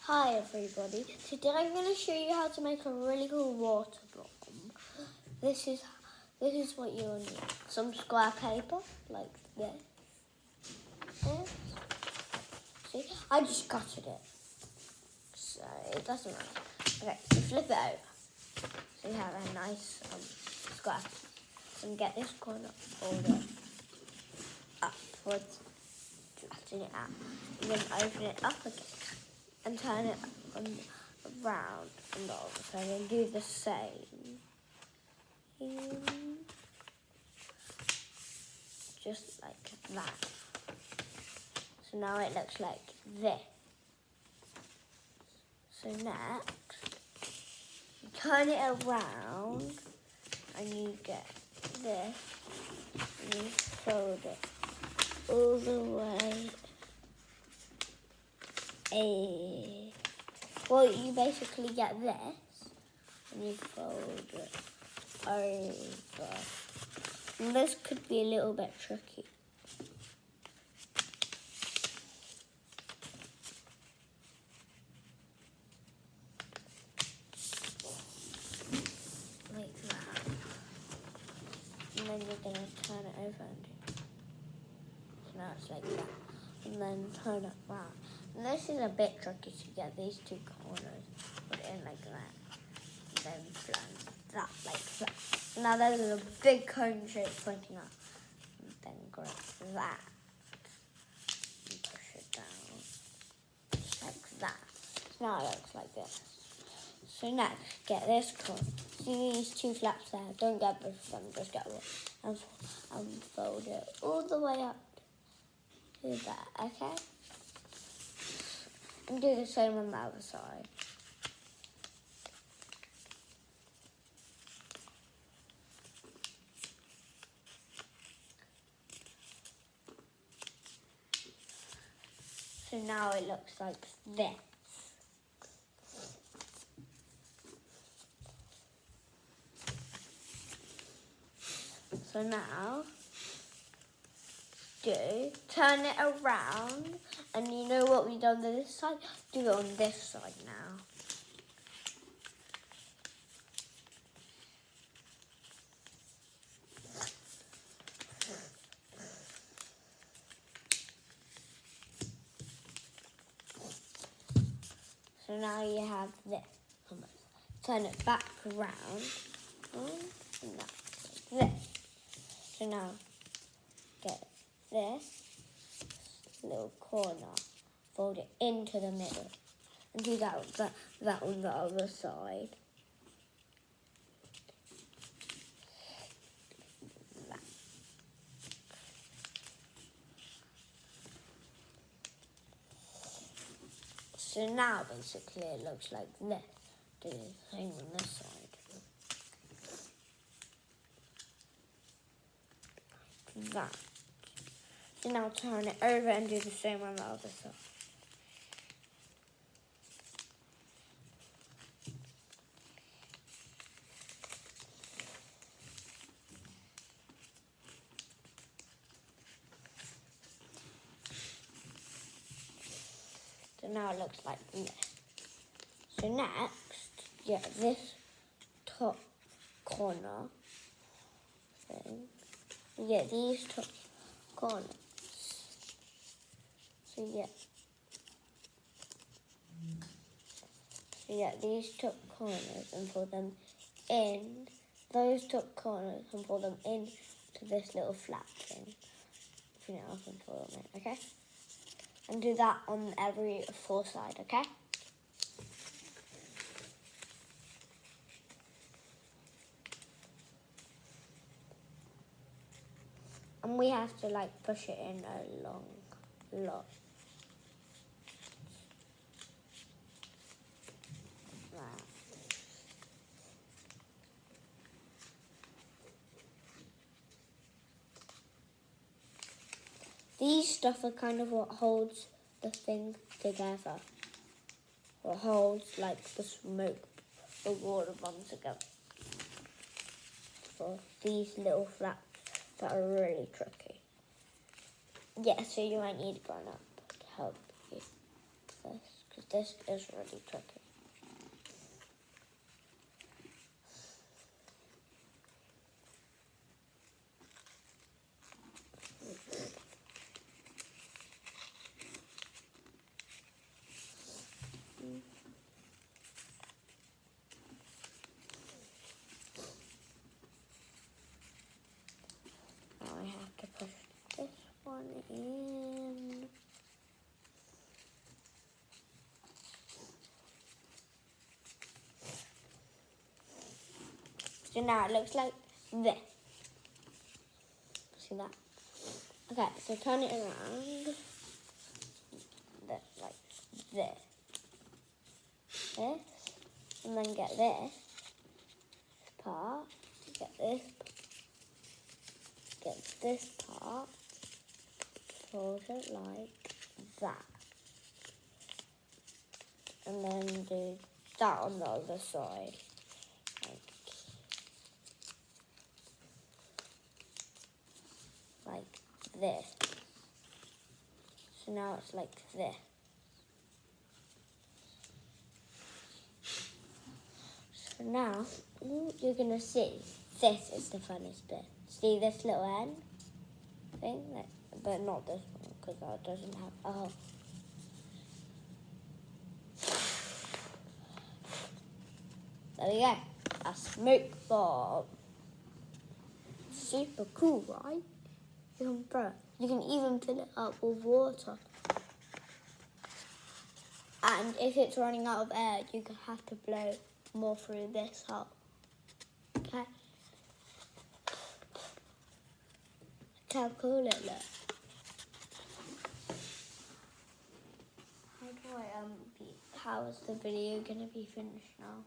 Hi everybody, today I'm going to show you how to make a really cool water bomb. This is what you'll need. Some square paper, like this. See, I just gutted it, so it doesn't matter. Okay, so flip it over. So you have a nice square. And get this corner, fold it upwards, flatten it out, and then open it up again. And turn it around and over. So I'm going to do the same. Just like that. So now it looks like this. So next, you turn it around and you get this. And you fold it all the way. Well, you basically get this, and you fold it over. And this could be a little bit tricky. Like that. And then you're going to turn it over and do. So now it's like that. And then turn it round. And this is a bit tricky to get these two corners. Put it in like that. And then blend that like that. Now there's a big cone shape pointing up. And then grab that. And push it down. Just like that. So now it looks like this. So next, get this corner. See these two flaps there? Don't get both of them, just get one. And fold it all the way up to that, okay? And do the same on the other side. So now it looks like this. So now, turn it around, and you know what we've done on this side? Do it on this side now. So now you have this. Turn it back around, and that's like this. So now, get this little corner, fold it into the middle, and do that on the other side. That. So now basically it looks like this. Do the same on this side. That. So now turn it over and do the same on the other side. So now it looks like this. So next, get this top corner thing. You get these top corners. So you get these top corners and pull them in. Those top corners and pull them in to this little flap thing. If you know, I can pull them in, okay? And do that on every four side, okay? And we have to like push it in a lot. Like these stuff are kind of what holds the thing together. What holds like the smoke, the water bomb together. For these little flaps that are really tricky. Yeah, so you might need a grown-up to help you with this, because this is really tricky. Now I have to push this one in. So now it looks like this. See that? Okay, so turn it around. This, like this. This. And then get this part. Get this part. Fold it like that. And then do that on the other side. Like this. So now it's like this. So now you're gonna see this is the funnest bit. See this little end thing, but not this one because that doesn't have a hole. There we go. A smoke bomb. Super cool, right? You can throw it. You can even fill it up with water. And if it's running out of air, you can have to blow more through this hole. Okay? Look how cool it looks. How is the video gonna be finished now?